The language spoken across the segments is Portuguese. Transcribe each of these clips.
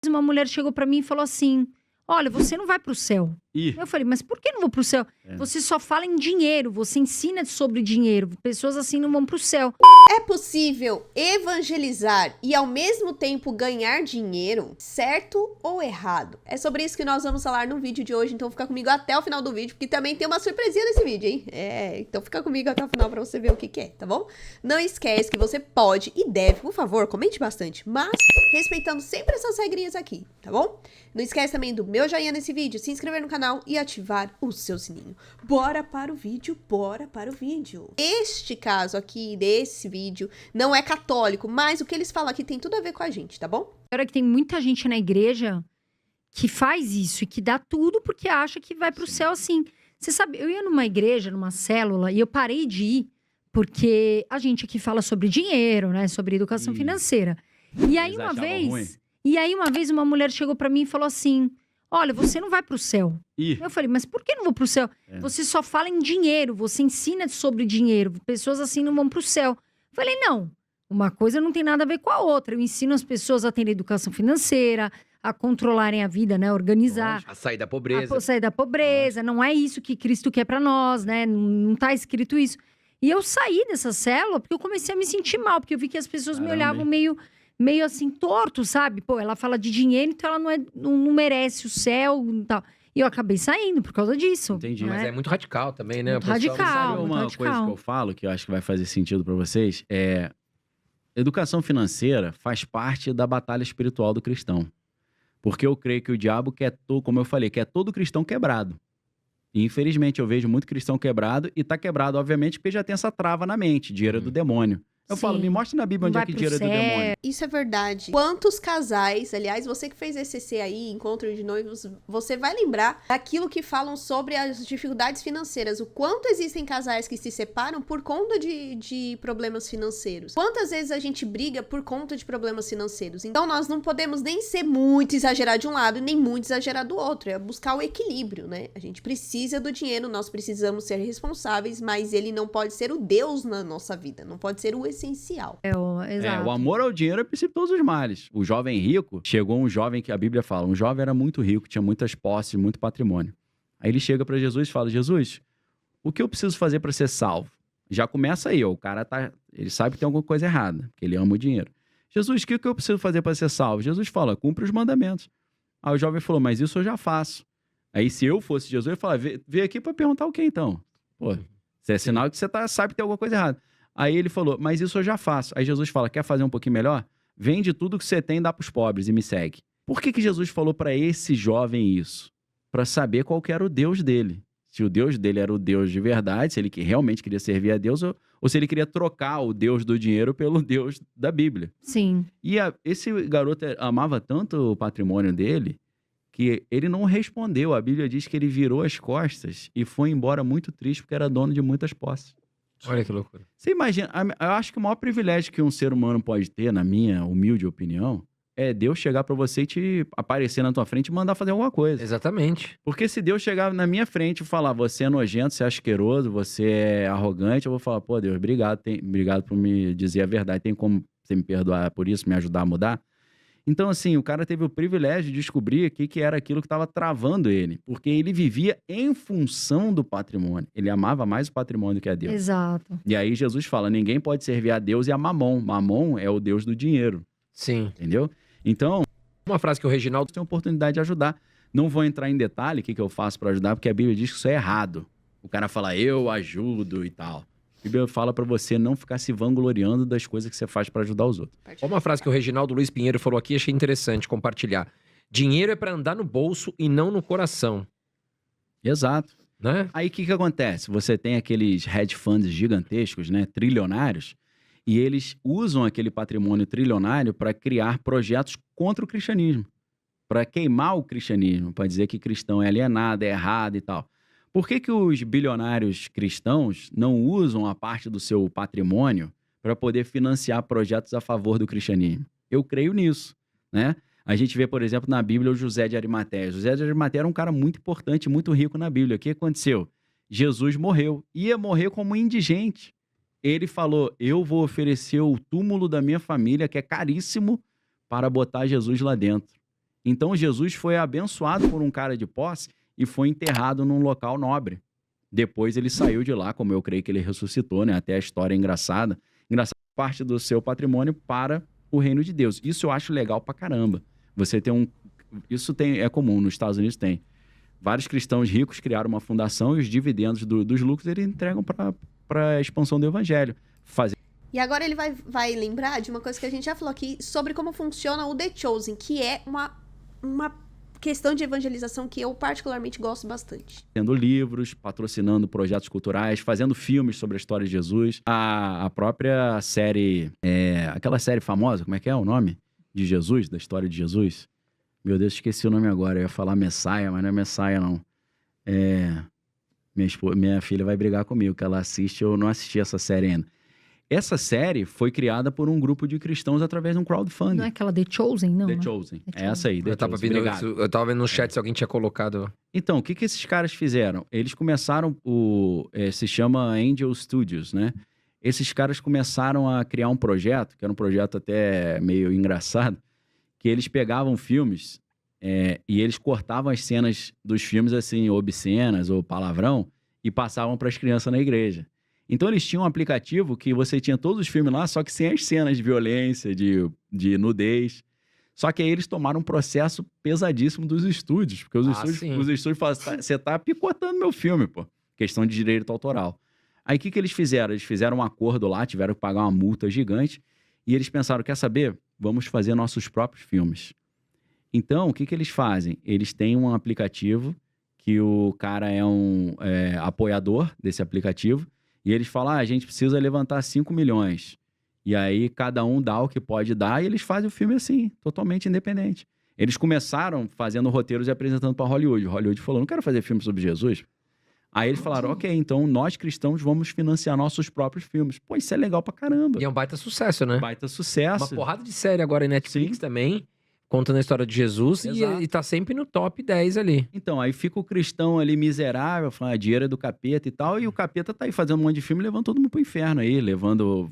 uma mulher chegou pra mim e falou assim: olha, você não vai pro céu. Ih, Eu falei, mas por que não vou pro céu? Você só fala em dinheiro, você ensina sobre dinheiro. Pessoas assim não vão pro céu. É possível evangelizar e ao mesmo tempo ganhar dinheiro? Certo ou errado? É sobre isso que nós vamos falar no vídeo de hoje, então fica comigo até o final do vídeo, porque também tem uma surpresinha nesse vídeo, hein? Então fica comigo até o final pra você ver o que é, tá bom? Não esquece que você pode e deve, por favor, comente bastante, mas respeitando sempre essas regrinhas aqui, tá bom? Não esquece também do meu joinha nesse vídeo, se inscrever no canal e ativar o seu sininho. Bora para o vídeo, bora para o vídeo. Este caso aqui, desse vídeo, não é católico, mas o que eles falam aqui tem tudo a ver com a gente, tá bom? Agora que tem muita gente na igreja que faz isso e que dá tudo porque acha que vai pro céu assim. Você sabe, eu ia numa igreja, numa célula, e eu parei de ir porque a gente aqui fala sobre dinheiro, né? Sobre educação financeira. E aí Eles uma achavam ruim? vez uma mulher chegou pra mim e falou assim: olha, você não vai pro céu. ih, Eu falei, mas por que não vou pro céu? Você só fala em dinheiro, você ensina sobre dinheiro. Pessoas assim não vão pro céu. Eu falei, não, uma coisa não tem nada a ver com a outra. Eu ensino as pessoas a terem educação financeira, a controlarem a vida, né? Organizar. A sair da pobreza. A sair da pobreza. Não é isso que Cristo quer pra nós, né? Não tá escrito isso. E eu saí dessa célula porque eu comecei a me sentir mal, porque eu vi que as pessoas me Caramba, olhavam meio assim, torto, sabe? Pô, ela fala de dinheiro, então ela não merece o céu e tal. E eu acabei saindo por causa disso. Entendi. né? Mas é muito radical também, né? Muito O pessoal não radical. sabe sabe muito uma radical. coisa que eu falo, que eu acho que vai fazer sentido pra vocês? Educação financeira faz parte da batalha espiritual do cristão. Porque eu creio que o diabo quer, como eu falei, quer todo cristão quebrado. E infelizmente eu vejo muito cristão quebrado e tá quebrado, obviamente, porque já tem essa trava na mente, dinheiro é do demônio. Eu Sim. falo, me mostra na Bíblia onde Não é vai que pro dinheiro é do céu. demônio. Isso é verdade. Quantos casais, aliás, você que fez ECC aí, Encontro de Noivos, você vai lembrar daquilo que falam sobre as dificuldades financeiras. O quanto existem casais que se separam por conta de problemas financeiros. Quantas vezes a gente briga por conta de problemas financeiros. Então nós não podemos nem ser muito exagerado de um lado, nem muito exagerado do outro. É buscar o equilíbrio, né? A gente precisa do dinheiro, nós precisamos ser responsáveis, mas ele não pode ser o Deus na nossa vida. Não pode ser o essencial. Exato. O amor ao dinheiro é o princípio de todos os males. O jovem rico, chegou um jovem que a Bíblia fala, um jovem era muito rico, tinha muitas posses, muito patrimônio. Aí ele chega para Jesus e fala, Jesus, o que eu preciso fazer para ser salvo? Já começa aí, ó, o cara ele sabe que tem alguma coisa errada, porque ele ama o dinheiro. Jesus, o que eu preciso fazer para ser salvo? Jesus fala, cumpre os mandamentos. Aí o jovem falou, mas isso eu já faço. Aí se eu fosse Jesus, eu ia falar, veio aqui para perguntar o quê então? Pô, isso é sinal que você sabe que tem alguma coisa errada. Aí ele falou, mas isso eu já faço. Aí Jesus fala, quer fazer um pouquinho melhor? Vende tudo que você tem e dá para os pobres e me segue. Por que Jesus falou para esse jovem isso? Para saber qual que era o Deus dele. Se o Deus dele era o Deus de verdade, se ele realmente queria servir a Deus, ou se ele queria trocar o Deus do dinheiro pelo Deus da Bíblia. Sim. E esse garoto amava tanto o patrimônio dele, que ele não respondeu. A Bíblia diz que ele virou as costas e foi embora muito triste, porque era dono de muitas posses. Olha que loucura. Você imagina, eu acho que o maior privilégio que um ser humano pode ter, na minha humilde opinião, é Deus chegar pra você e te aparecer na tua frente e mandar fazer alguma coisa. Exatamente. Porque se Deus chegar na minha frente e falar, você é nojento, você é asqueroso, você é arrogante, eu vou falar, pô, Deus, obrigado por me dizer a verdade, tem como você me perdoar por isso, me ajudar a mudar? Então, assim, o cara teve o privilégio de descobrir o que era aquilo que estava travando ele. Porque ele vivia em função do patrimônio. Ele amava mais o patrimônio que a Deus. Exato. E aí Jesus fala, ninguém pode servir a Deus e a Mamon. Mamon é o Deus do dinheiro. Sim. Entendeu? Então, Uma frase que o Reginaldo... tem a oportunidade de ajudar. Não vou entrar em detalhe o que eu faço para ajudar, porque a Bíblia diz que isso é errado. O cara fala, eu ajudo e tal. A Bíblia fala para você não ficar se vangloriando das coisas que você faz para ajudar os outros. Uma frase que o Reginaldo Luiz Pinheiro falou aqui, achei interessante compartilhar. Dinheiro é para andar no bolso e não no coração. Exato. Né? Aí o que acontece? Você tem aqueles hedge funds gigantescos, né, trilionários, e eles usam aquele patrimônio trilionário para criar projetos contra o cristianismo, para queimar o cristianismo, para dizer que cristão é alienado, é errado e tal. Por que os bilionários cristãos não usam a parte do seu patrimônio para poder financiar projetos a favor do cristianismo? Eu creio nisso, né? A gente vê, por exemplo, na Bíblia o José de Arimateia. José de Arimateia era um cara muito importante, muito rico na Bíblia. O que aconteceu? Jesus morreu. Ia morrer como indigente. Ele falou, eu vou oferecer o túmulo da minha família, que é caríssimo, para botar Jesus lá dentro. Então Jesus foi abençoado por um cara de posse e foi enterrado num local nobre. Depois ele saiu de lá, como eu creio que ele ressuscitou, né? Até a história é engraçada. Engraçada parte do seu patrimônio para o reino de Deus. Isso eu acho legal pra caramba. Você tem Isso é comum, nos Estados Unidos tem. Vários cristãos ricos criaram uma fundação e os dividendos dos lucros eles entregam para a expansão do evangelho. E agora ele vai lembrar de uma coisa que a gente já falou aqui sobre como funciona o The Chosen, que é uma questão de evangelização que eu particularmente gosto bastante. Tendo livros, patrocinando projetos culturais, fazendo filmes sobre a história de Jesus. A própria série, aquela série famosa, como é que é o nome? De Jesus, da história de Jesus. Meu Deus, esqueci o nome agora. Eu ia falar Messiah, mas não é Messiah, não. Minha filha vai brigar comigo, que ela assiste. Eu não assisti essa série ainda. Essa série foi criada por um grupo de cristãos através de um crowdfunding. Não é aquela The Chosen, não? The né? Chosen. É essa aí, The Eu tava Chosen. Obrigado. eu tava vendo no chat se alguém tinha colocado. Então, o que esses caras fizeram? Eles começaram se chama Angel Studios, né? Esses caras começaram a criar um projeto, que era um projeto até meio engraçado, que eles pegavam filmes e eles cortavam as cenas dos filmes, assim, obscenas ou palavrão, e passavam para as crianças na igreja. Então, eles tinham um aplicativo que você tinha todos os filmes lá, só que sem as cenas de violência, de nudez. Só que aí eles tomaram um processo pesadíssimo dos estúdios, porque os estúdios falam, você tá picotando meu filme, pô. Questão de direito autoral. Aí, o que eles fizeram? Eles fizeram um acordo lá, tiveram que pagar uma multa gigante, e eles pensaram, quer saber? Vamos fazer nossos próprios filmes. Então, o que eles fazem? Eles têm um aplicativo que o cara é um apoiador desse aplicativo, e eles falam, a gente precisa levantar 5 milhões. E aí, cada um dá o que pode dar, e eles fazem o filme assim, totalmente independente. Eles começaram fazendo roteiros e apresentando para Hollywood. Hollywood falou, não quero fazer filme sobre Jesus. Aí eles falaram, ok, então nós cristãos vamos financiar nossos próprios filmes. Pô, isso é legal pra caramba. E é um baita sucesso, né? Baita sucesso. Uma porrada de série agora em Netflix também, contando a história de Jesus e tá sempre no top 10 ali. Então, aí fica o cristão ali miserável, falando, dinheiro é do capeta e tal, e o capeta tá aí fazendo um monte de filme, levando todo mundo pro inferno aí, levando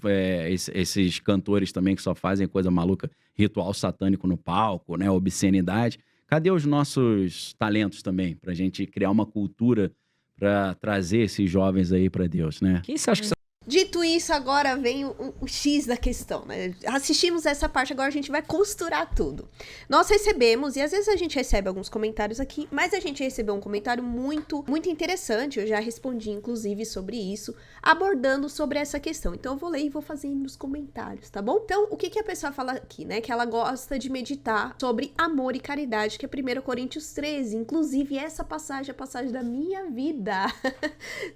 esses cantores também que só fazem coisa maluca, ritual satânico no palco, né, obscenidade. Cadê os nossos talentos também, pra gente criar uma cultura pra trazer esses jovens aí pra Deus, né? Quem você acha que são? Dito isso, agora vem o X da questão, né? Assistimos essa parte, agora a gente vai costurar tudo. Nós recebemos, e às vezes a gente recebe alguns comentários aqui, mas a gente recebeu um comentário muito, muito interessante, eu já respondi, inclusive, sobre isso, abordando sobre essa questão. Então eu vou ler e vou fazer nos comentários, tá bom? Então, o que a pessoa fala aqui, né? Que ela gosta de meditar sobre amor e caridade, que é 1 Coríntios 13. Inclusive, essa passagem é a passagem da minha vida.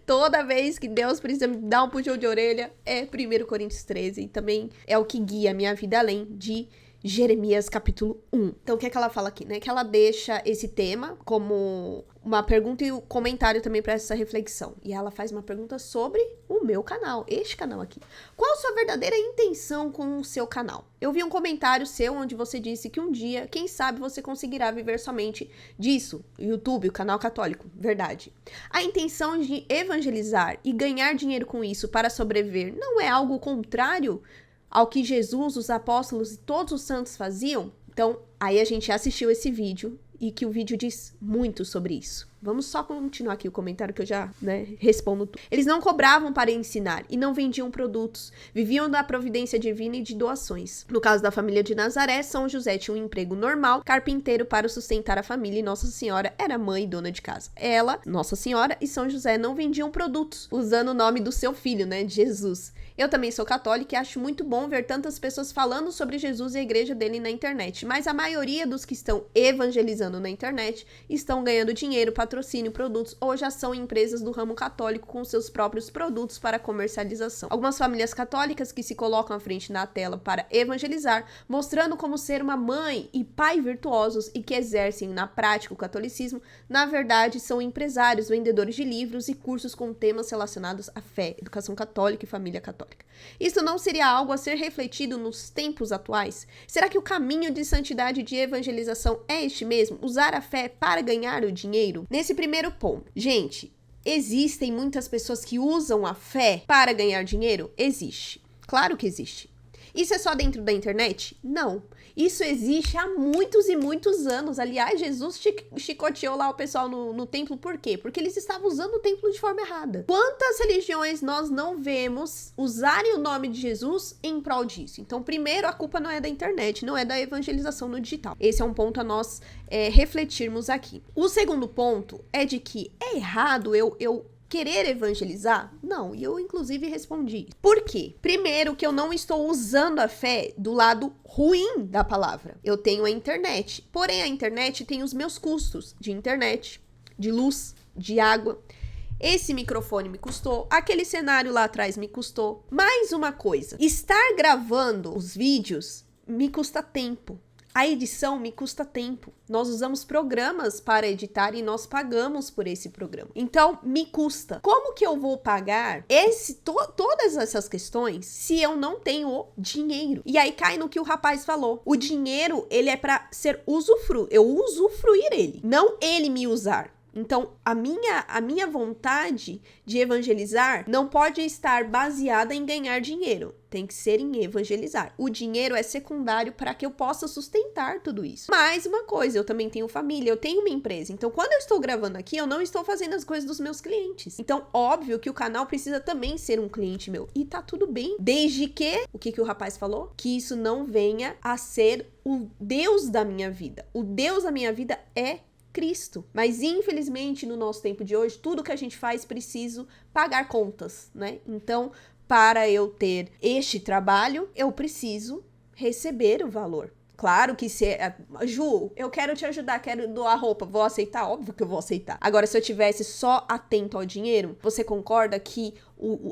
Toda vez que Deus precisa me dar um puxão de orelha, é 1 Coríntios 13, e também é o que guia a minha vida, além de Jeremias capítulo 1. Então, o que é que ela fala aqui, né? Que ela deixa esse tema como uma pergunta e um comentário também para essa reflexão. E ela faz uma pergunta sobre o meu canal, este canal aqui. Qual a sua verdadeira intenção com o seu canal? Eu vi um comentário seu onde você disse que um dia, quem sabe, você conseguirá viver somente disso. YouTube, o canal católico. Verdade. A intenção de evangelizar e ganhar dinheiro com isso para sobreviver não é algo contrário ao que Jesus, os apóstolos e todos os santos faziam? Então, aí a gente assistiu esse vídeo e que o vídeo diz muito sobre isso. Vamos só continuar aqui o comentário que eu já, respondo tudo. Eles não cobravam para ensinar e não vendiam produtos. Viviam da providência divina e de doações. No caso da família de Nazaré, São José tinha um emprego normal, carpinteiro para sustentar a família, e Nossa Senhora era mãe e dona de casa. Ela, Nossa Senhora e São José não vendiam produtos, usando o nome do seu filho, de Jesus. Eu também sou católica e acho muito bom ver tantas pessoas falando sobre Jesus e a igreja dele na internet, mas a maioria dos que estão evangelizando na internet estão ganhando dinheiro, patrocínio, produtos ou já são empresas do ramo católico com seus próprios produtos para comercialização. Algumas famílias católicas que se colocam à frente na tela para evangelizar, mostrando como ser uma mãe e pai virtuosos e que exercem na prática o catolicismo, na verdade são empresários, vendedores de livros e cursos com temas relacionados à fé, educação católica e família católica. Isso não seria algo a ser refletido nos tempos atuais? Será que o caminho de santidade e de evangelização é este mesmo? Usar a fé para ganhar o dinheiro? Nesse primeiro ponto, gente, existem muitas pessoas que usam a fé para ganhar dinheiro? Existe. Claro que existe. Isso é só dentro da internet? Não. Isso existe há muitos e muitos anos. Aliás, Jesus chicoteou lá o pessoal no templo, por quê? Porque eles estavam usando o templo de forma errada. Quantas religiões nós não vemos usarem o nome de Jesus em prol disso? Então, primeiro, a culpa não é da internet, não é da evangelização no digital. Esse é um ponto a nós refletirmos aqui. O segundo ponto é de que é errado eu querer evangelizar? Não, e eu inclusive respondi. Por quê? Primeiro, que eu não estou usando a fé do lado ruim da palavra. Eu tenho a internet, porém a internet tem os meus custos de internet, de luz, de água. Esse microfone me custou, aquele cenário lá atrás me custou. Mais uma coisa, estar gravando os vídeos me custa tempo. A edição me custa tempo. Nós usamos programas para editar e nós pagamos por esse programa. Então, me custa. Como que eu vou pagar todas essas questões se eu não tenho o dinheiro? E aí cai no que o rapaz falou. O dinheiro, ele é para ser eu usufruir ele, não ele me usar. Então, a minha vontade de evangelizar não pode estar baseada em ganhar dinheiro. Tem que ser em evangelizar. O dinheiro é secundário para que eu possa sustentar tudo isso. Mais uma coisa, eu também tenho família, eu tenho uma empresa. Então, quando eu estou gravando aqui, eu não estou fazendo as coisas dos meus clientes. Então, óbvio que o canal precisa também ser um cliente meu. E tá tudo bem. Desde que, o que o rapaz falou? Que isso não venha a ser o Deus da minha vida. O Deus da minha vida é Cristo. Mas infelizmente no nosso tempo de hoje, tudo que a gente faz preciso pagar contas, né? Então, para eu ter este trabalho, eu preciso receber o valor. Claro que se... Ju, eu quero te ajudar, quero doar roupa, vou aceitar? Óbvio que eu vou aceitar. Agora, se eu tivesse só atento ao dinheiro, você concorda que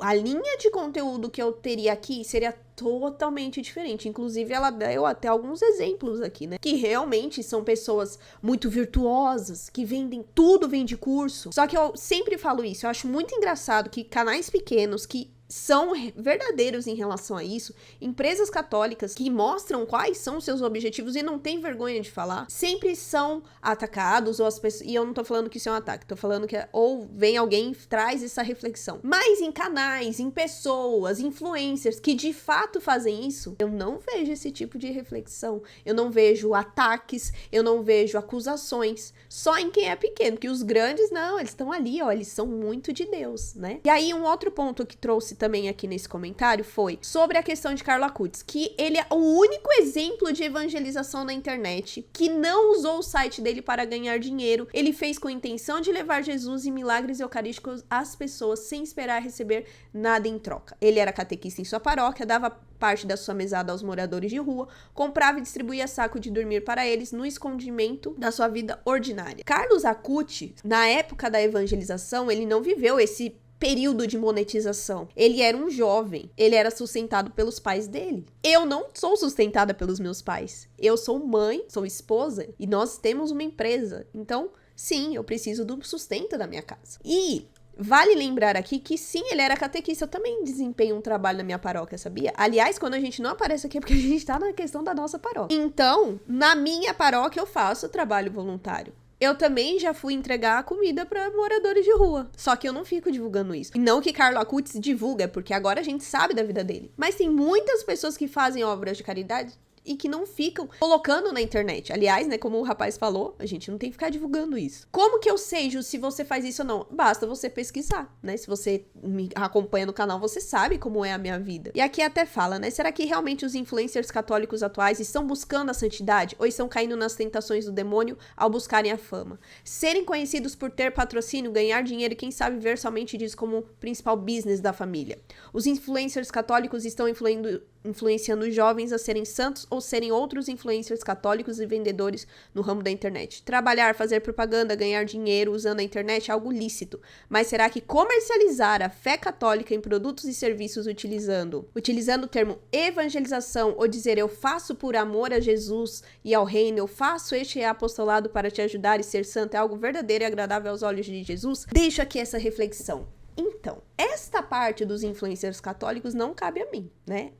a linha de conteúdo que eu teria aqui seria totalmente diferente? Inclusive, ela deu até alguns exemplos aqui, né? Que realmente são pessoas muito virtuosas, que vendem tudo, vende curso. Só que eu sempre falo isso, eu acho muito engraçado que canais pequenos que são verdadeiros em relação a isso, empresas católicas que mostram quais são os seus objetivos e não tem vergonha de falar, sempre são atacados, ou as pessoas, e eu não tô falando que isso é um ataque, tô falando que ou vem alguém e traz essa reflexão. Mas em canais, em pessoas, influencers que de fato fazem isso, eu não vejo esse tipo de reflexão, eu não vejo ataques, eu não vejo acusações, só em quem é pequeno, que os grandes não, eles estão ali, ó, eles são muito de Deus, né? E aí um outro ponto que trouxe também aqui nesse comentário foi sobre a questão de Carlo Acutis, que ele é o único exemplo de evangelização na internet que não usou o site dele para ganhar dinheiro. Ele fez com a intenção de levar Jesus e milagres eucarísticos às pessoas sem esperar receber nada em troca. Ele era catequista em sua paróquia, dava parte da sua mesada aos moradores de rua, comprava e distribuía saco de dormir para eles no escondimento da sua vida ordinária. Carlos Acutis, na época da evangelização, ele não viveu esse período de monetização. Ele era um jovem, ele era sustentado pelos pais dele. Eu não sou sustentada pelos meus pais. Eu sou mãe, sou esposa e nós temos uma empresa. Então, sim, eu preciso do sustento da minha casa. E vale lembrar aqui que sim, ele era catequista. Eu também desempenho um trabalho na minha paróquia, sabia? Aliás, quando a gente não aparece aqui é porque a gente tá na questão da nossa paróquia. Então, na minha paróquia eu faço trabalho voluntário. Eu também já fui entregar comida para moradores de rua. Só que eu não fico divulgando isso. E não que Carlo Acutis divulga, porque agora a gente sabe da vida dele. Mas tem muitas pessoas que fazem obras de caridade e que não ficam colocando na internet. Aliás, né, como o rapaz falou, a gente não tem que ficar divulgando isso. Como que eu sei, Ju, se você faz isso ou não? Basta você pesquisar, né? Se você me acompanha no canal, você sabe como é a minha vida. E aqui até fala, né? Será que realmente os influencers católicos atuais estão buscando a santidade ou estão caindo nas tentações do demônio ao buscarem a fama? Serem conhecidos por ter patrocínio, ganhar dinheiro e quem sabe ver somente disso como principal business da família. Os influencers católicos estão influenciando os jovens a serem santos ou serem outros influencers católicos e vendedores no ramo da internet. Trabalhar, fazer propaganda, ganhar dinheiro usando a internet é algo lícito, mas será que comercializar a fé católica em produtos e serviços utilizando o termo evangelização ou dizer eu faço por amor a Jesus e ao reino, eu faço este apostolado para te ajudar e ser santo é algo verdadeiro e agradável aos olhos de Jesus? Deixo aqui essa reflexão. Então, esta parte dos influencers católicos não cabe a mim, né?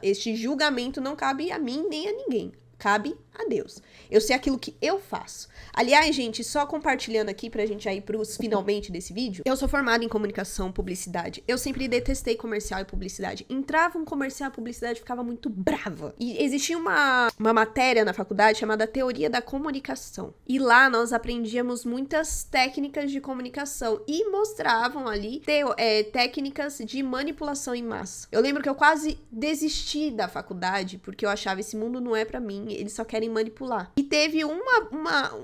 Este julgamento não cabe a mim nem a ninguém. Cabe a Deus. Eu sei aquilo que eu faço. Aliás, gente, só compartilhando aqui pra gente ir pros finalmente desse vídeo, eu sou formada em comunicação, publicidade. Eu sempre detestei comercial e publicidade. Entrava um comercial e publicidade, ficava muito brava. E existia uma matéria na faculdade chamada Teoria da Comunicação. E lá nós aprendíamos muitas técnicas de comunicação e mostravam ali técnicas de manipulação em massa. Eu lembro que eu quase desisti da faculdade porque eu achava esse mundo não é pra mim, eles só querem manipular. E teve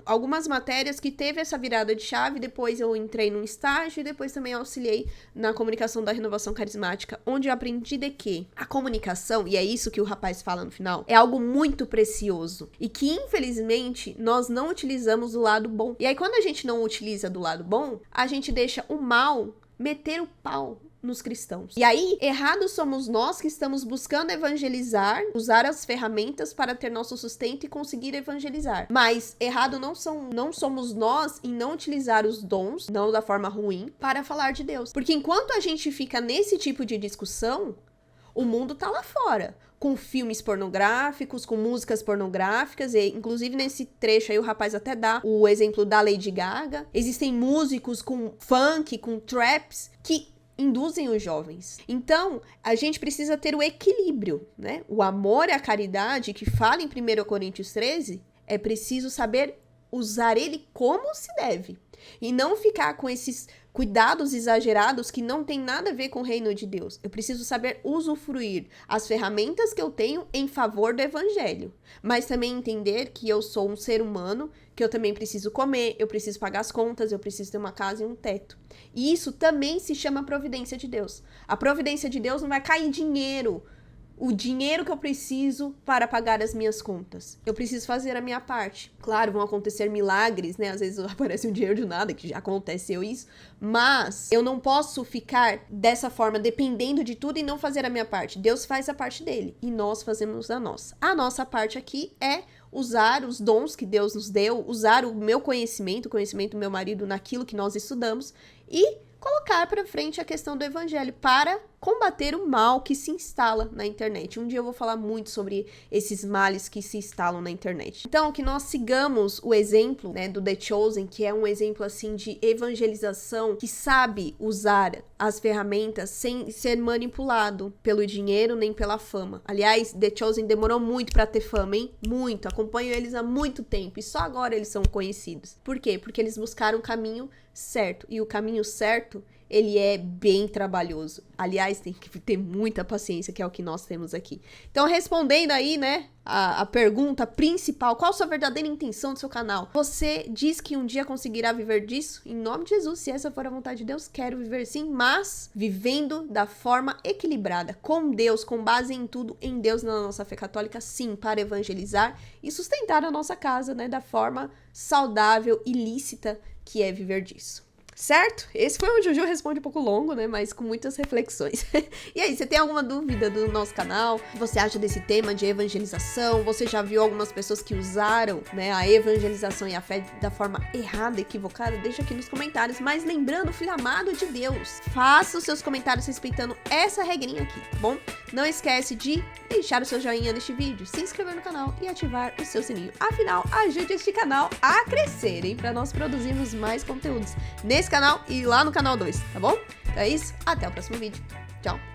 algumas matérias que teve essa virada de chave, depois eu entrei num estágio e depois também auxiliei na comunicação da renovação carismática, onde eu aprendi de que a comunicação, e é isso que o rapaz fala no final, é algo muito precioso e que infelizmente nós não utilizamos do lado bom. E aí quando a gente não utiliza do lado bom, a gente deixa o mal meter o pau nos cristãos. E aí, errados somos nós que estamos buscando evangelizar, usar as ferramentas para ter nosso sustento e conseguir evangelizar. Mas errado não somos nós em não utilizar os dons, não da forma ruim, para falar de Deus. Porque enquanto a gente fica nesse tipo de discussão, o mundo tá lá fora, com filmes pornográficos, com músicas pornográficas, e inclusive nesse trecho aí o rapaz até dá o exemplo da Lady Gaga. Existem músicos com funk, com traps, que induzem os jovens. Então, a gente precisa ter o equilíbrio, né? O amor e a caridade, que fala em 1 Coríntios 13, é preciso saber usar ele como se deve. E não ficar com esses cuidados exagerados que não tem nada a ver com o reino de Deus. Eu preciso saber usufruir as ferramentas que eu tenho em favor do evangelho. Mas também entender que eu sou um ser humano, que eu também preciso comer, eu preciso pagar as contas, eu preciso ter uma casa e um teto. E isso também se chama providência de Deus. A providência de Deus não vai cair dinheiro. O dinheiro que eu preciso para pagar as minhas contas. Eu preciso fazer a minha parte. Claro, vão acontecer milagres, né? Às vezes aparece um dinheiro de nada, que já aconteceu isso. Mas eu não posso ficar dessa forma, dependendo de tudo e não fazer a minha parte. Deus faz a parte dele e nós fazemos a nossa. A nossa parte aqui é usar os dons que Deus nos deu, usar o meu conhecimento, o conhecimento do meu marido naquilo que nós estudamos e colocar para frente a questão do evangelho para combater o mal que se instala na internet. Um dia eu vou falar muito sobre esses males que se instalam na internet. Então, que nós sigamos o exemplo, né, do The Chosen, que é um exemplo assim de evangelização, que sabe usar as ferramentas sem ser manipulado pelo dinheiro nem pela fama. Aliás, The Chosen demorou muito para ter fama, hein? Muito. Acompanho eles há muito tempo e só agora eles são conhecidos. Por quê? Porque eles buscaram o caminho certo. E o caminho certo, ele é bem trabalhoso. Aliás, tem que ter muita paciência, que é o que nós temos aqui. Então, respondendo aí, né, a pergunta principal, qual a sua verdadeira intenção do seu canal? Você diz que um dia conseguirá viver disso? Em nome de Jesus, se essa for a vontade de Deus, quero viver sim, mas vivendo da forma equilibrada, com Deus, com base em tudo, em Deus, na nossa fé católica, sim, para evangelizar e sustentar a nossa casa, né, da forma saudável e lícita que é viver disso. Certo? Esse foi um Juju Responde um pouco longo, né? Mas com muitas reflexões. E aí, você tem alguma dúvida do nosso canal? O que você acha desse tema de evangelização? Você já viu algumas pessoas que usaram, né, a evangelização e a fé da forma errada, equivocada? Deixa aqui nos comentários. Mas lembrando, filho amado de Deus, faça os seus comentários respeitando essa regrinha aqui, tá bom? Não esquece de deixar o seu joinha neste vídeo, se inscrever no canal e ativar o seu sininho. Afinal, ajude este canal a crescer, hein? Para nós produzirmos mais conteúdos nesse canal e lá no canal 2, tá bom? Então é isso, até o próximo vídeo. Tchau!